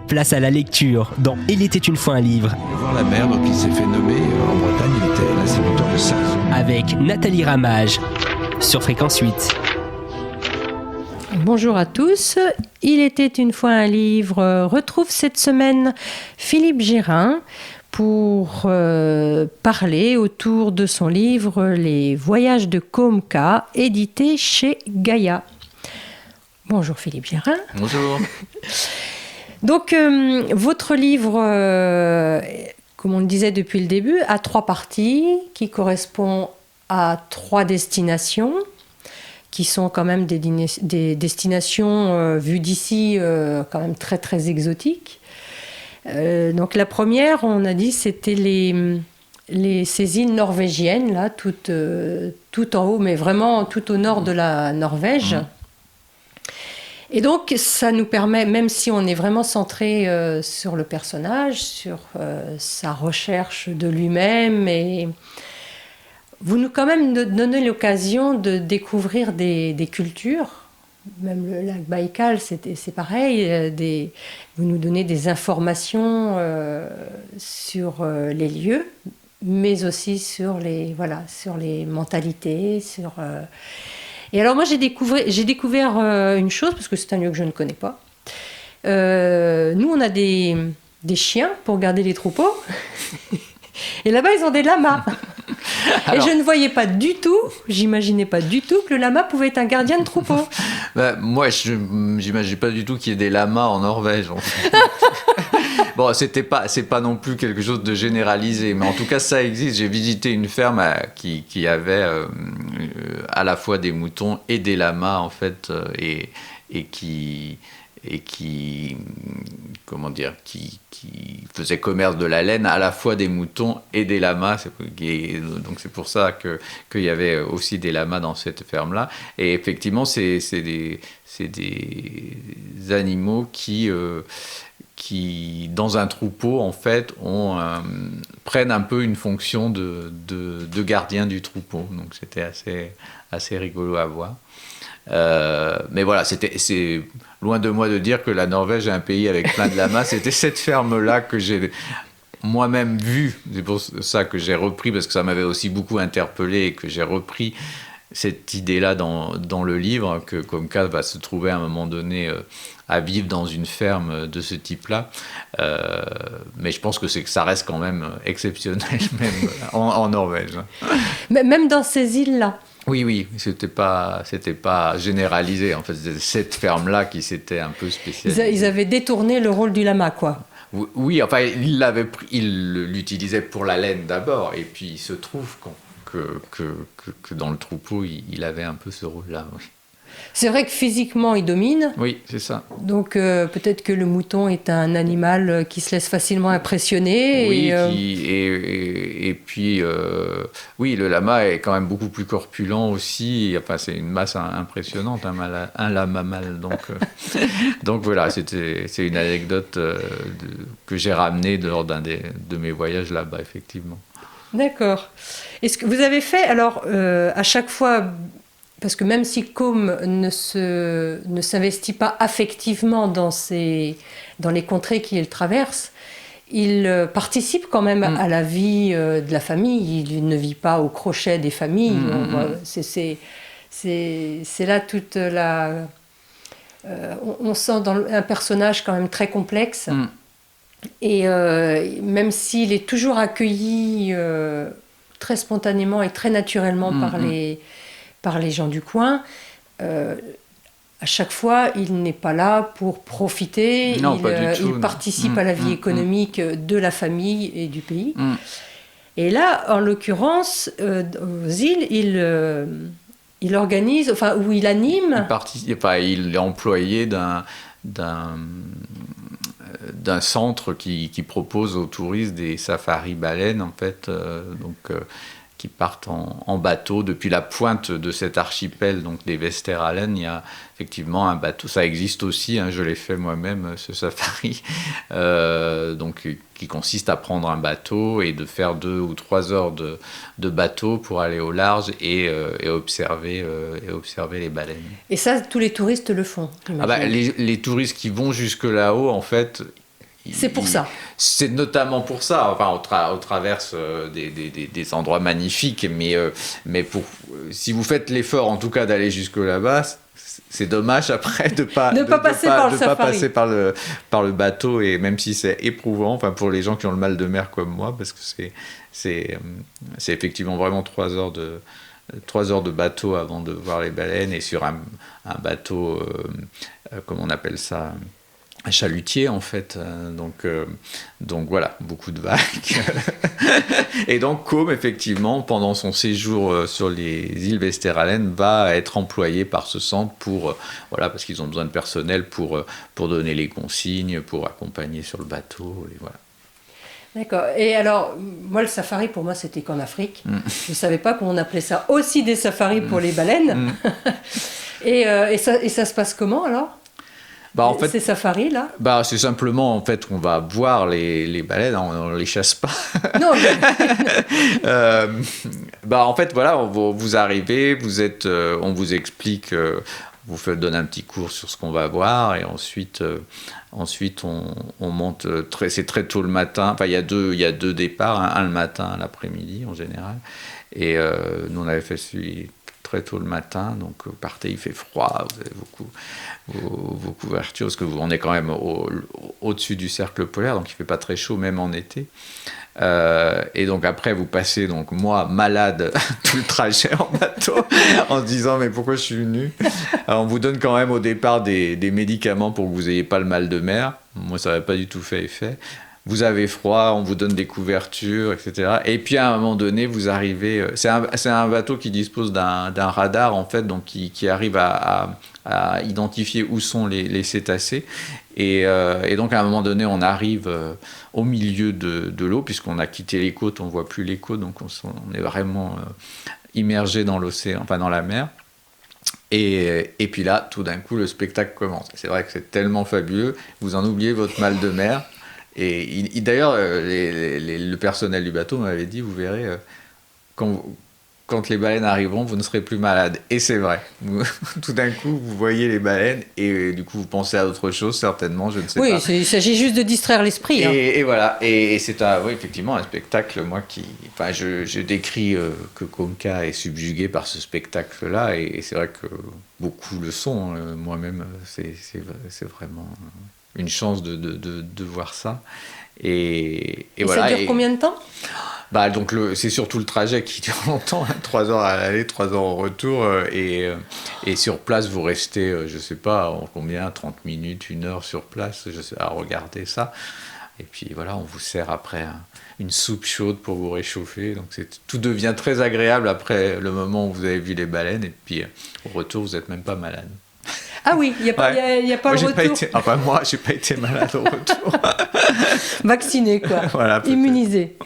Place à la lecture dans Il était une fois un livre. Voir la mer, donc il s'est fait nommer en Bretagne, il était l'instituteur de ça. Avec Nathalie Ramage sur Fréquence 8. Bonjour à tous. Il était une fois un livre retrouve cette semaine Philippe Gérin pour parler autour de son livre Les Voyages de Comca, édité chez Gaïa. Bonjour Philippe Gérin. Bonjour. Donc, votre livre, comme on le disait depuis le début, a 3 parties qui correspondent à 3 destinations, qui sont quand même des destinations vues d'ici quand même très très exotiques. Donc la première, on a dit, c'était ces îles norvégiennes, là, tout en haut, mais vraiment tout au nord de la Norvège. Et donc, ça nous permet, même si on est vraiment centré sur le personnage, sur sa recherche de lui-même, et vous nous quand même donnez l'occasion de découvrir des cultures. Même le lac Baïkal, c'est pareil. Vous nous donnez des informations sur les lieux, mais aussi sur les mentalités, Et alors moi j'ai découvert une chose, parce que c'est un lieu que je ne connais pas. Nous on a des chiens pour garder les troupeaux. Et là-bas ils ont des lamas. Alors, et je ne voyais pas du tout, j'imaginais pas du tout que le lama pouvait être un gardien de troupeau. Moi je n'imagine pas du tout qu'il y ait des lamas en Norvège. En fait. Bon, c'est pas non plus quelque chose de généralisé, mais en tout cas ça existe. J'ai visité une ferme qui avait à la fois des moutons et des lamas en fait, et qui comment dire, qui faisait commerce de la laine à la fois des moutons et des lamas. Donc c'est pour ça qu'il y avait aussi des lamas dans cette ferme-là. Et effectivement, c'est des animaux qui dans un troupeau, en fait, prennent un peu une fonction de gardien du troupeau. Donc c'était assez rigolo à voir. Mais voilà, c'est loin de moi de dire que la Norvège est un pays avec plein de lamas. C'était cette ferme-là que j'ai moi-même vue. C'est pour ça que j'ai repris, parce que ça m'avait aussi beaucoup interpellé, et que j'ai repris cette idée-là dans le livre, que Comca va se trouver à un moment donné à vivre dans une ferme de ce type-là. Mais je pense que ça reste quand même exceptionnel, même en Norvège. Même dans ces îles-là. Oui, c'était pas généralisé. En fait, c'était cette ferme-là qui s'était un peu spécialisée. Ils avaient détourné le rôle du lama, quoi. Oui, enfin, il l'utilisait pour la laine d'abord, et puis il se trouve que dans le troupeau, il avait un peu ce rôle-là. Oui. C'est vrai que physiquement, il domine. Oui, c'est ça. Donc peut-être que le mouton est un animal qui se laisse facilement impressionner. Oui, et puis, oui, le lama est quand même beaucoup plus corpulent aussi. Enfin, c'est une masse impressionnante, un lama mâle. Donc voilà, c'est une anecdote que j'ai ramenée lors d'un de mes voyages là-bas, effectivement. D'accord. Est-ce que vous avez fait, alors, à chaque fois... Parce que même si Com ne s'investit pas affectivement dans les contrées qu'il traverse, il participe quand même à la vie de la famille. Il ne vit pas au crochet des familles. C'est là toute la... on sent dans un personnage quand même très complexe. Et même s'il est toujours accueilli très spontanément et très naturellement par les gens du coin, à chaque fois, il n'est pas là pour profiter. Non, pas du tout, il participe à la vie économique de la famille et du pays. Et là, en l'occurrence, aux îles, il organise, enfin, où il anime... Il est employé d'un centre qui propose aux touristes des safaris baleines, en fait, qui partent en bateau. Depuis la pointe de cet archipel, donc des Vesteralen, il y a effectivement un bateau. Ça existe aussi, je l'ai fait moi-même, ce safari, donc, qui consiste à prendre un bateau et de faire 2 ou 3 heures de bateau pour aller au large et observer les baleines. Et ça, tous les touristes le font. Les touristes qui vont jusque là-haut, en fait, C'est pour ça. C'est notamment pour ça. Enfin, on traverse des endroits magnifiques, mais si vous faites l'effort, en tout cas, d'aller jusque là-bas, c'est dommage après de pas passer par le bateau, et même si c'est éprouvant, enfin pour les gens qui ont le mal de mer comme moi, parce que c'est effectivement vraiment 3 heures de bateau avant de voir les baleines, et sur un bateau, comment on appelle ça, un chalutier en fait, donc voilà, beaucoup de vagues. Et donc Côme, effectivement, pendant son séjour sur les îles Vestéralen, va être employé par ce centre parce qu'ils ont besoin de personnel pour donner les consignes, pour accompagner sur le bateau, et voilà. D'accord. Et alors, moi, le safari, pour moi, c'était qu'en Afrique. Je ne savais pas qu'on appelait ça aussi des safaris pour les baleines. Et ça se passe comment, alors ? En fait, ces safaris-là ? C'est simplement, en fait, on va voir les baleines, on ne les chasse pas. Non. En fait, voilà, vous arrivez, on vous explique, vous donne un petit cours sur ce qu'on va voir, et ensuite on monte, c'est très tôt le matin. Enfin, il y a deux départs, un le matin, un l'après-midi en général. Et nous, on avait fait celui très tôt le matin, donc vous partez, il fait froid, vous avez vos couvertures, parce qu'on est quand même au-dessus du cercle polaire, donc il ne fait pas très chaud, même en été. Et donc après, vous passez, donc moi, malade, tout le trajet en bateau, en se disant, mais pourquoi je suis venu ? Alors, on vous donne quand même au départ des médicaments pour que vous n'ayez pas le mal de mer. Moi, ça n'avait pas du tout fait effet. Vous avez froid, on vous donne des couvertures, etc. Et puis à un moment donné, vous arrivez. C'est un bateau qui dispose d'un radar, en fait, donc qui arrive à identifier où sont les cétacés. Et donc à un moment donné, on arrive au milieu de l'eau, puisqu'on a quitté les côtes, on ne voit plus les côtes, donc on est vraiment immergé dans l'océan, enfin dans la mer. Et puis là, tout d'un coup, le spectacle commence. C'est vrai que c'est tellement fabuleux, vous en oubliez votre mal de mer. Et d'ailleurs, le personnel du bateau m'avait dit, vous verrez, quand les baleines arriveront, vous ne serez plus malade. Et c'est vrai. Tout d'un coup, vous voyez les baleines, et du coup, vous pensez à autre chose, certainement, je ne sais pas. Oui, il s'agit juste de distraire l'esprit. Et voilà. Et c'est effectivement un spectacle, moi, je décris que Comca est subjugué par ce spectacle-là, et c'est vrai que beaucoup le sont. Moi-même, c'est vraiment une chance de voir ça. Et voilà. Ça dure combien de temps ? Donc c'est surtout le trajet qui dure longtemps, 3 heures à l'aller, 3 heures au retour, et sur place vous restez, je sais pas en combien, 30 minutes, 1 heure sur place, à regarder ça, et puis voilà, on vous sert après une soupe chaude pour vous réchauffer, donc tout devient très agréable après le moment où vous avez vu les baleines, et puis au retour vous n'êtes même pas malade. Ah oui, il n'y a pas moi, le retour. Moi, j'ai pas été malade au retour. Vacciné, quoi. Voilà, immunisé.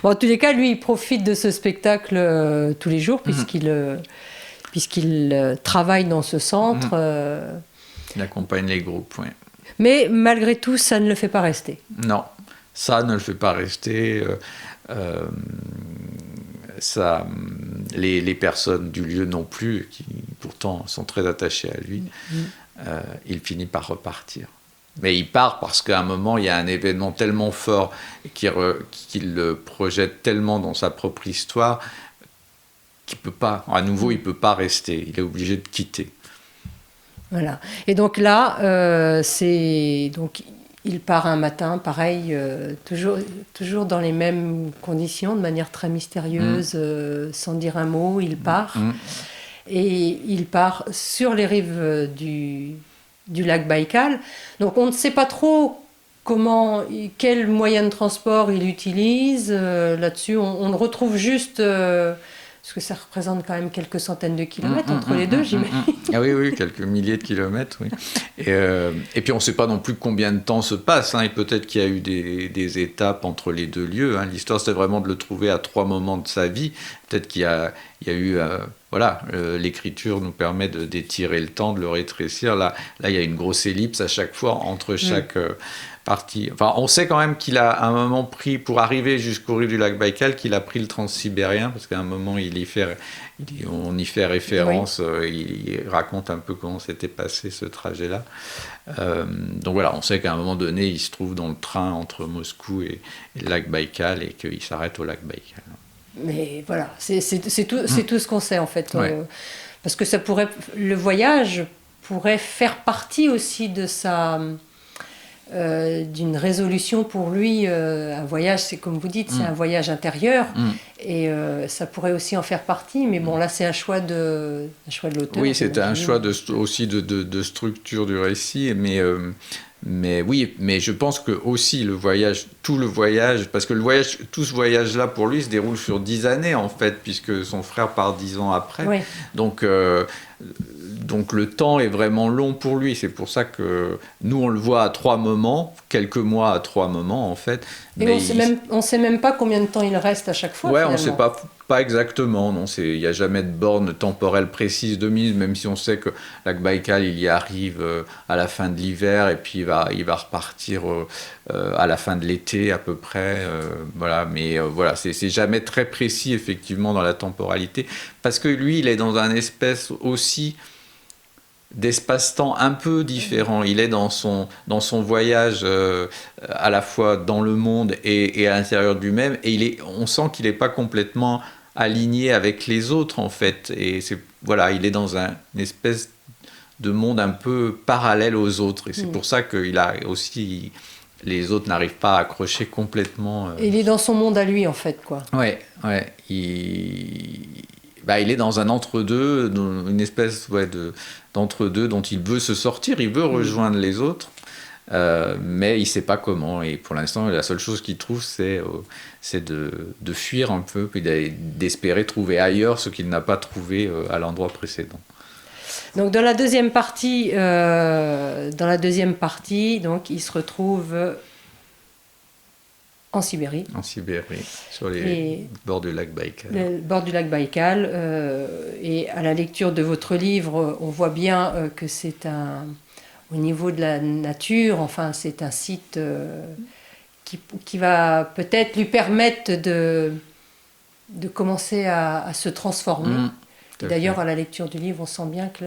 Bon, en tous les cas, lui, il profite de ce spectacle tous les jours, puisqu'il travaille dans ce centre. Il accompagne les groupes, oui. Mais malgré tout, ça ne le fait pas rester. Non, ça ne le fait pas rester. Les personnes du lieu non plus, qui pourtant sont très attachées à lui, il finit par repartir. Mais il part parce qu'à un moment, il y a un événement tellement fort qu'il le projette tellement dans sa propre histoire qu'il peut pas, à nouveau, il peut pas rester. Il est obligé de quitter. Voilà. Et donc là, il part un matin, pareil, toujours dans les mêmes conditions, de manière très mystérieuse, sans dire un mot, il part. Et il part sur les rives du lac Baïkal. Donc on ne sait pas trop quel moyen de transport il utilise. Là-dessus, on le retrouve juste... parce que ça représente quand même quelques centaines de kilomètres entre les deux, j'imagine. Ah oui, quelques milliers de kilomètres, oui. Et puis on ne sait pas non plus combien de temps se passe, et peut-être qu'il y a eu des étapes entre les deux lieux. L'histoire, c'était vraiment de le trouver à 3 moments de sa vie. Peut-être qu'il y a eu... l'écriture nous permet d'étirer le temps, de le rétrécir. Là, il y a une grosse ellipse à chaque fois entre chaque parti. Enfin, on sait quand même qu'il a à un moment pris, pour arriver jusqu'au rive du lac Baïkal, qu'il a pris le transsibérien, parce qu'à un moment, on y fait référence, il raconte un peu comment s'était passé ce trajet-là. Donc voilà, on sait qu'à un moment donné, il se trouve dans le train entre Moscou et le lac Baïkal et qu'il s'arrête au lac Baïkal. Mais voilà, c'est tout ce qu'on sait en fait. Ouais. Parce que le voyage pourrait faire partie aussi de d'une résolution pour lui. Un voyage, c'est comme vous dites, c'est un voyage intérieur. Et ça pourrait aussi en faire partie. Mais bon, là, c'est un choix de l'auteur. Oui, c'est un choix aussi de structure du récit. Mais oui, mais je pense que aussi tout le voyage, parce que tout ce voyage-là pour lui se déroule sur 10 années en fait, puisque son frère part 10 ans après. Oui. Donc le temps est vraiment long pour lui. C'est pour ça que nous on le voit à 3 moments, quelques mois à 3 moments en fait. Et mais on sait même pas combien de temps il reste à chaque fois. Ouais, finalement. on sait pas exactement. Non, il n'y a jamais de borne temporelle précise de mise, même si on sait que lac Baïkal, il y arrive à la fin de l'hiver et puis il va repartir à la fin de l'été à peu près. Voilà, mais voilà, c'est jamais très précis effectivement dans la temporalité, parce que lui, il est dans un espèce aussi d'espace-temps un peu différent. Il est dans son voyage à la fois dans le monde et à l'intérieur de lui-même, et on sent qu'il n'est pas complètement aligné avec les autres en fait, et il est dans une espèce de monde un peu parallèle aux autres, et c'est pour ça qu'il a aussi, les autres n'arrivent pas à accrocher complètement. Il est dans son monde à lui en fait, quoi. Ouais, il est dans un entre-deux, une espèce d'entre-deux dont il veut se sortir, il veut rejoindre les autres, mais il ne sait pas comment. Et pour l'instant, la seule chose qu'il trouve, c'est de fuir un peu, puis d'espérer trouver ailleurs ce qu'il n'a pas trouvé à l'endroit précédent. Donc dans la deuxième partie, donc, il se retrouve en Sibérie. En Sibérie, sur les bords du lac Baïkal. Le bord du lac Baïkal. Et à la lecture de votre livre, on voit bien que au niveau de la nature, enfin, c'est un site qui va peut-être lui permettre de commencer à se transformer. D'ailleurs, à la lecture du livre, on sent bien que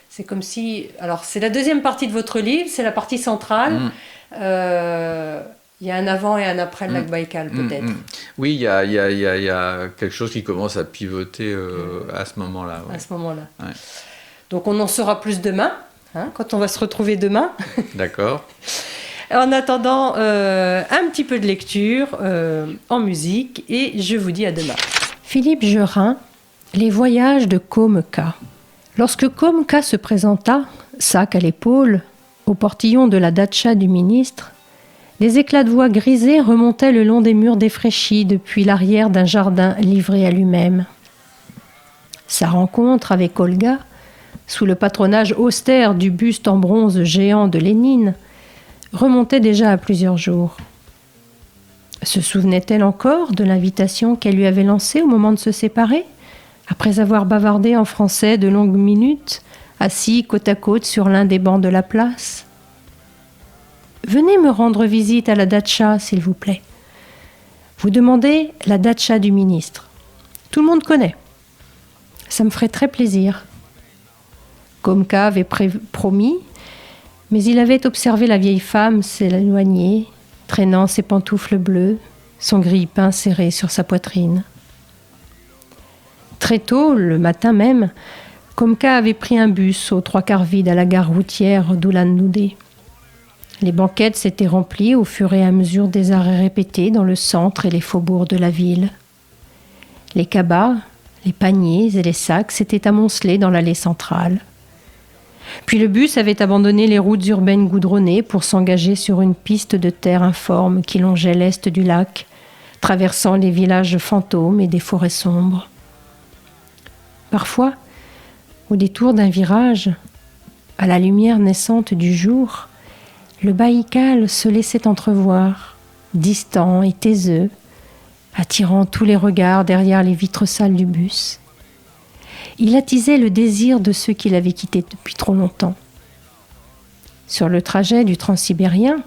c'est comme si... Alors, c'est la deuxième partie de votre livre, c'est la partie centrale. Il y a un avant et un après le lac Baïkal, peut-être. Oui, il y a quelque chose qui commence à pivoter à ce moment-là. Ouais. À ce moment-là. Ouais. Donc on en saura plus demain, quand on va se retrouver demain. D'accord. En attendant, un petit peu de lecture en musique, et je vous dis à demain. Philippe Gerin, Les voyages de Comca. Lorsque Comca se présenta, sac à l'épaule, au portillon de la datcha du ministre, des éclats de voix grisés remontaient le long des murs défraîchis depuis l'arrière d'un jardin livré à lui-même. Sa rencontre avec Olga, sous le patronage austère du buste en bronze géant de Lénine, remontait déjà à plusieurs jours. Se souvenait-elle encore de l'invitation qu'elle lui avait lancée au moment de se séparer, après avoir bavardé en français de longues minutes, assis côte à côte sur l'un des bancs de la place ? « Venez me rendre visite à la datcha, s'il vous plaît. Vous demandez la datcha du ministre. Tout le monde connaît. Ça me ferait très plaisir. » Comca avait promis, mais il avait observé la vieille femme s'éloigner, traînant ses pantoufles bleues, son grille-pain serré sur sa poitrine. Très tôt, le matin même, Comca avait pris un bus aux 3/4 vide à la gare routière d'Ulan-Ude. Les banquettes s'étaient remplies au fur et à mesure des arrêts répétés dans le centre et les faubourgs de la ville. Les cabas, les paniers et les sacs s'étaient amoncelés dans l'allée centrale. Puis le bus avait abandonné les routes urbaines goudronnées pour s'engager sur une piste de terre informe qui longeait l'est du lac, traversant les villages fantômes et des forêts sombres. Parfois, au détour d'un virage, à la lumière naissante du jour, le Baïkal se laissait entrevoir, distant et taiseux, attirant tous les regards derrière les vitres sales du bus. Il attisait le désir de ceux qui l'avaient quitté depuis trop longtemps. Sur le trajet du transsibérien,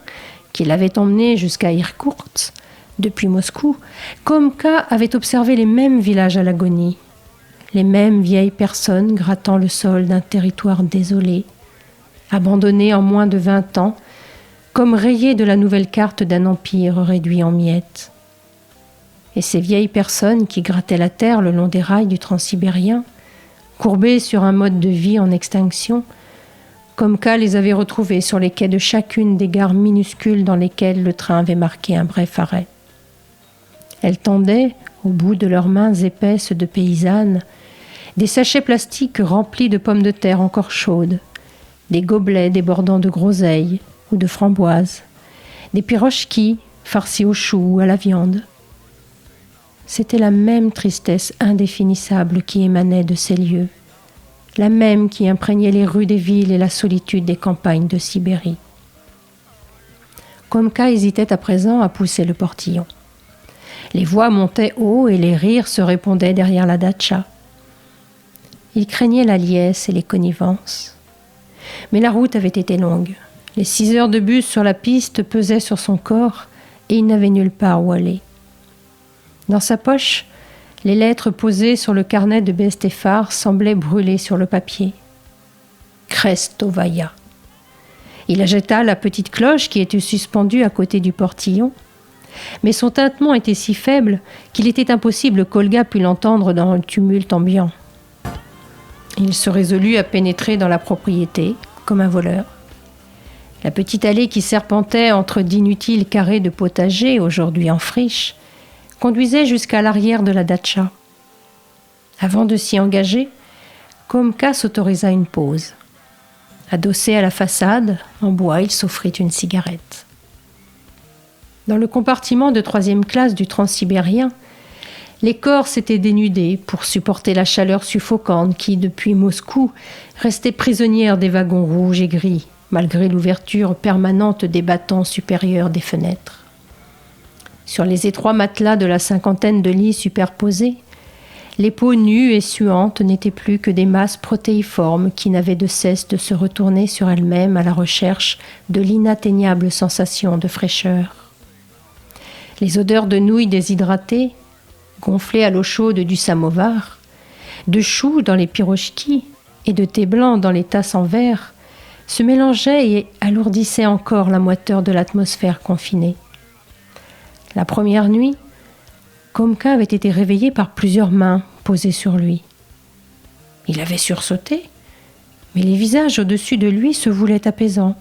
qui l'avait emmené jusqu'à Irkoutsk, depuis Moscou, Komka avait observé les mêmes villages à l'agonie, les mêmes vieilles personnes grattant le sol d'un territoire désolé, abandonné en moins de 20 ans, comme rayé de la nouvelle carte d'un empire réduit en miettes. Et ces vieilles personnes qui grattaient la terre le long des rails du Transsibérien, courbées sur un mode de vie en extinction, Komka les avait retrouvées sur les quais de chacune des gares minuscules dans lesquelles le train avait marqué un bref arrêt. Elles tendaient, au bout de leurs mains épaisses de paysannes, des sachets plastiques remplis de pommes de terre encore chaudes, des gobelets débordant de groseilles ou de framboises, des pirochki farcis au chou ou à la viande. C'était la même tristesse indéfinissable qui émanait de ces lieux, la même qui imprégnait les rues des villes et la solitude des campagnes de Sibérie. Komka hésitait à présent à pousser le portillon. Les voix montaient haut et les rires se répondaient derrière la datcha. Il craignait la liesse et les connivences. Mais la route avait été longue. Les 6 heures de bus sur la piste pesaient sur son corps et il n'avait nulle part où aller. Dans sa poche, les lettres posées sur le carnet de Bestefar semblaient brûler sur le papier. Krestovaya. Il agita la petite cloche qui était suspendue à côté du portillon, mais son tintement était si faible qu'il était impossible qu'Olga pût l'entendre dans le tumulte ambiant. Il se résolut à pénétrer dans la propriété, comme un voleur. La petite allée qui serpentait entre d'inutiles carrés de potager, aujourd'hui en friche, conduisait jusqu'à l'arrière de la datcha. Avant de s'y engager, Komka s'autorisa une pause. Adossé à la façade, en bois, il s'offrit une cigarette. Dans le compartiment de 3e classe du Transsibérien, les corps s'étaient dénudés pour supporter la chaleur suffocante qui, depuis Moscou, restait prisonnière des wagons rouges et gris, malgré l'ouverture permanente des battants supérieurs des fenêtres. Sur les étroits matelas de la 50aine de lits superposés, les peaux nues et suantes n'étaient plus que des masses protéiformes qui n'avaient de cesse de se retourner sur elles-mêmes à la recherche de l'inatteignable sensation de fraîcheur. Les odeurs de nouilles déshydratées, gonflées à l'eau chaude du samovar, de choux dans les pirochki et de thé blanc dans les tasses en verre, se mélangeaient et alourdissaient encore la moiteur de l'atmosphère confinée. La première nuit, Komka avait été réveillé par plusieurs mains posées sur lui. Il avait sursauté, mais les visages au-dessus de lui se voulaient apaisants.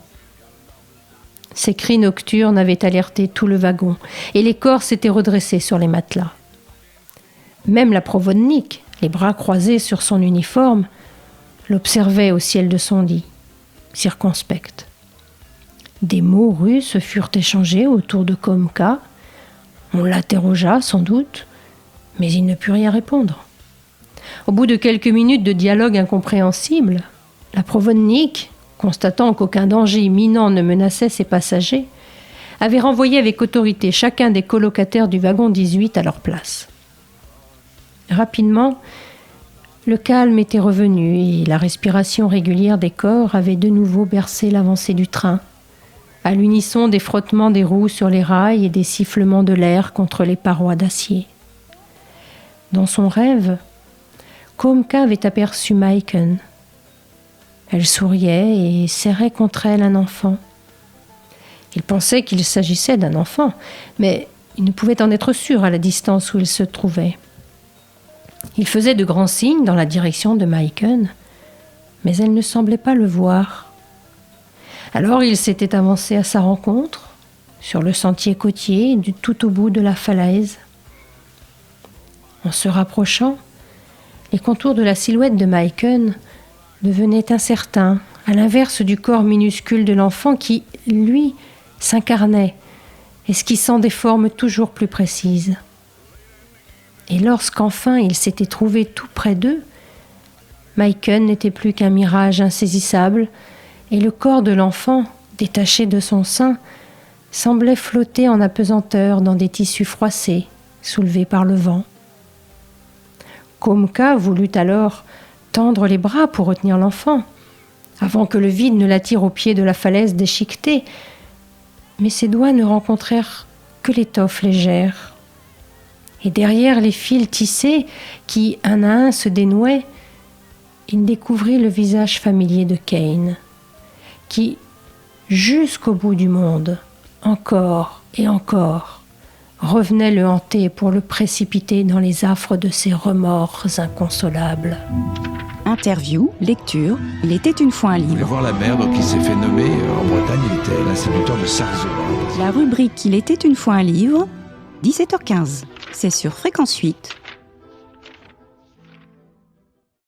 Ses cris nocturnes avaient alerté tout le wagon, et les corps s'étaient redressés sur les matelas. Même la provodnik, les bras croisés sur son uniforme, l'observait au ciel de son lit, circonspecte. Des mots russes furent échangés autour de Komka. On l'interrogea sans doute, mais il ne put rien répondre. Au bout de quelques minutes de dialogue incompréhensible, la provodnik, constatant qu'aucun danger imminent ne menaçait ses passagers, avait renvoyé avec autorité chacun des colocataires du wagon 18 à leur place. Rapidement, le calme était revenu et la respiration régulière des corps avait de nouveau bercé l'avancée du train, à l'unisson des frottements des roues sur les rails et des sifflements de l'air contre les parois d'acier. Dans son rêve, Komka avait aperçu Maiken. Elle souriait et serrait contre elle un enfant. Il pensait qu'il s'agissait d'un enfant, mais il ne pouvait en être sûr à la distance où il se trouvait. Il faisait de grands signes dans la direction de Maiken, mais elle ne semblait pas le voir. Alors il s'était avancé à sa rencontre, sur le sentier côtier, tout au bout de la falaise. En se rapprochant, les contours de la silhouette de Maiken devenaient incertains, à l'inverse du corps minuscule de l'enfant qui, lui, s'incarnait, esquissant des formes toujours plus précises. Et lorsqu'enfin il s'était trouvé tout près d'eux, Maiken n'était plus qu'un mirage insaisissable, et le corps de l'enfant, détaché de son sein, semblait flotter en apesanteur dans des tissus froissés, soulevés par le vent. Komka voulut alors tendre les bras pour retenir l'enfant, avant que le vide ne l'attire au pied de la falaise déchiquetée. mais ses doigts ne rencontrèrent que l'étoffe légère. Et derrière les fils tissés qui, un à un, se dénouaient, il découvrit le visage familier de Cain, qui, jusqu'au bout du monde, encore et encore, revenait le hanter pour le précipiter dans les affres de ses remords inconsolables. Interview, lecture, il était une fois un Il voulait livre. voir la mer, donc il s'est fait nommer en Bretagne, il était l'instituteur de Sarzeau. La rubrique Il était une fois un livre, 17h15. C'est sur Fréquence 8.